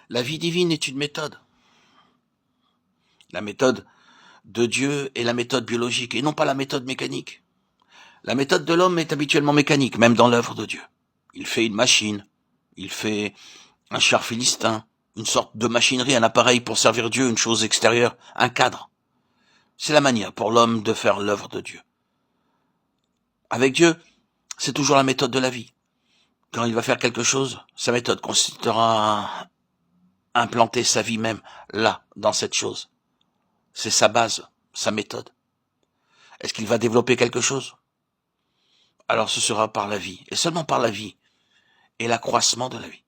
La vie divine est une méthode. La méthode de Dieu est la méthode biologique et non pas la méthode mécanique. La méthode de l'homme est habituellement mécanique, même dans l'œuvre de Dieu. Il fait une machine, il fait un char philistin, une sorte de machinerie, un appareil pour servir Dieu, une chose extérieure, un cadre. C'est la manière pour l'homme de faire l'œuvre de Dieu. Avec Dieu, c'est toujours la méthode de la vie. Quand il va faire quelque chose, sa méthode consistera à implanter sa vie même là, dans cette chose. C'est sa base, sa méthode. Est-ce qu'il va développer quelque chose? Alors ce sera par la vie, et seulement par la vie, et l'accroissement de la vie.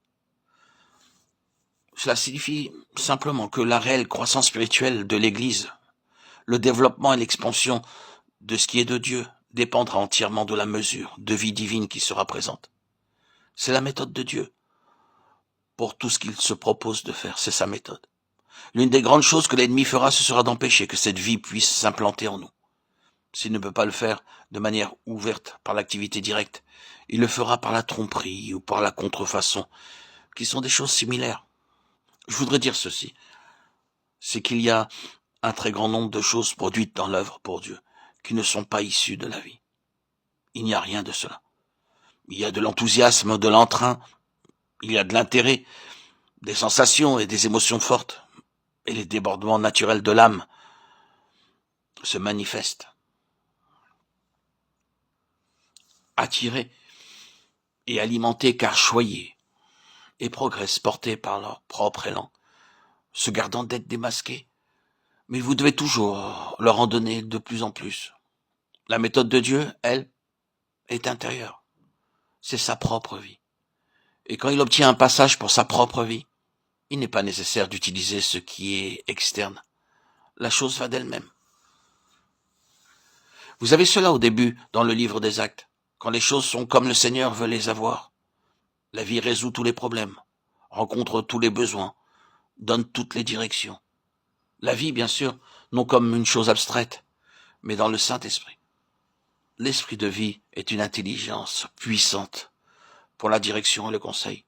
Cela signifie simplement que la réelle croissance spirituelle de l'Église, le développement et l'expansion de ce qui est de Dieu, dépendra entièrement de la mesure de vie divine qui sera présente. C'est la méthode de Dieu. Pour tout ce qu'il se propose de faire, c'est sa méthode. L'une des grandes choses que l'ennemi fera, ce sera d'empêcher que cette vie puisse s'implanter en nous. S'il ne peut pas le faire de manière ouverte par l'activité directe, il le fera par la tromperie ou par la contrefaçon, qui sont des choses similaires. Je voudrais dire ceci, c'est qu'il y a un très grand nombre de choses produites dans l'œuvre pour Dieu, qui ne sont pas issues de la vie. Il n'y a rien de cela. Il y a de l'enthousiasme, de l'entrain, il y a de l'intérêt, des sensations et des émotions fortes, et les débordements naturels de l'âme se manifestent. Attirés et alimentés car choyés, et progressent portés par leur propre élan, se gardant d'être démasqués. Mais vous devez toujours leur en donner de plus en plus. La méthode de Dieu, elle, est intérieure. C'est sa propre vie. Et quand il obtient un passage pour sa propre vie, il n'est pas nécessaire d'utiliser ce qui est externe. La chose va d'elle-même. Vous avez cela au début dans le livre des Actes, quand les choses sont comme le Seigneur veut les avoir. La vie résout tous les problèmes, rencontre tous les besoins, donne toutes les directions. La vie, bien sûr, non comme une chose abstraite, mais dans le Saint-Esprit. L'esprit de vie est une intelligence puissante pour la direction et le conseil.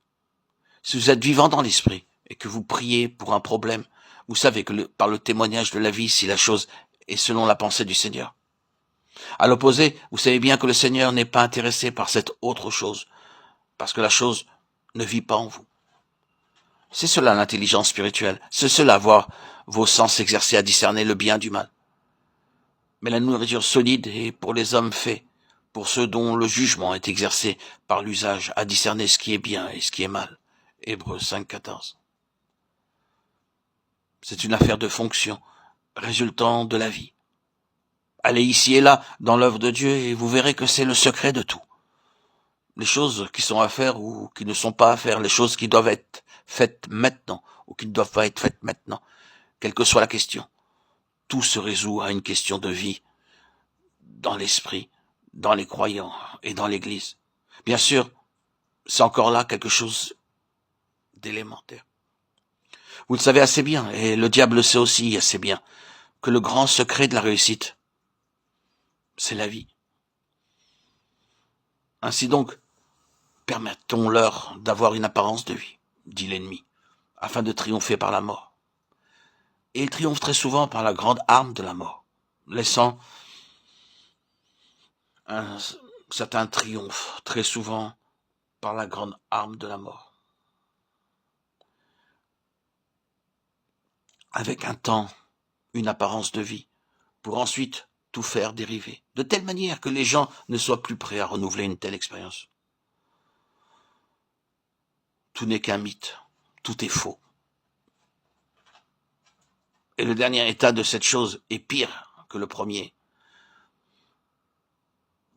Si vous êtes vivant dans l'esprit et que vous priez pour un problème, vous savez que par le témoignage de la vie, si la chose est selon la pensée du Seigneur. À l'opposé, vous savez bien que le Seigneur n'est pas intéressé par cette autre chose, parce que la chose ne vit pas en vous. C'est cela l'intelligence spirituelle, c'est cela voir vos sens s'exercer à discerner le bien du mal. Mais la nourriture solide est pour les hommes faits, pour ceux dont le jugement est exercé par l'usage à discerner ce qui est bien et ce qui est mal. Hébreux 5,14. C'est une affaire de fonction, résultant de la vie. Allez ici et là dans l'œuvre de Dieu et vous verrez que c'est le secret de tout. Les choses qui sont à faire ou qui ne sont pas à faire, les choses qui doivent être faites maintenant ou qui ne doivent pas être faites maintenant, quelle que soit la question. Tout se résout à une question de vie, dans l'esprit, dans les croyants et dans l'Église. Bien sûr, c'est encore là quelque chose d'élémentaire. Vous le savez assez bien, et le diable le sait aussi assez bien, que le grand secret de la réussite, c'est la vie. Ainsi donc, permettons-leur d'avoir une apparence de vie, dit l'ennemi, afin de triompher par la mort. Et il triomphe très souvent par la grande arme de la mort, laissant un certain triomphe très souvent par la grande arme de la mort. Avec un temps, une apparence de vie, pour ensuite tout faire dériver, de telle manière que les gens ne soient plus prêts à renouveler une telle expérience. Tout n'est qu'un mythe, tout est faux. Et le dernier état de cette chose est pire que le premier.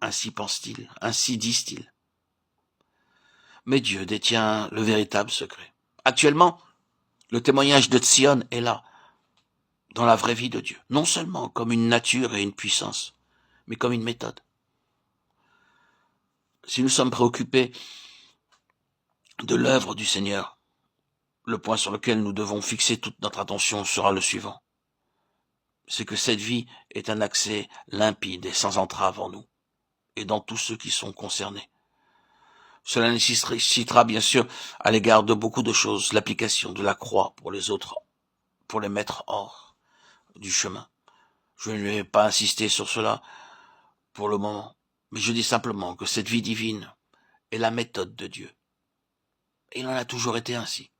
Ainsi pense-t-il, ainsi disent-ils. Mais Dieu détient le véritable secret. Actuellement, le témoignage de Sion est là, dans la vraie vie de Dieu, non seulement comme une nature et une puissance, mais comme une méthode. Si nous sommes préoccupés de l'œuvre du Seigneur, le point sur lequel nous devons fixer toute notre attention sera le suivant. C'est que cette vie est un accès limpide et sans entrave en nous, et dans tous ceux qui sont concernés. Cela nécessitera bien sûr à l'égard de beaucoup de choses l'application de la croix pour les autres, pour les mettre hors du chemin. Je ne vais pas insister sur cela pour le moment, mais je dis simplement que cette vie divine est la méthode de Dieu. Et il en a toujours été ainsi.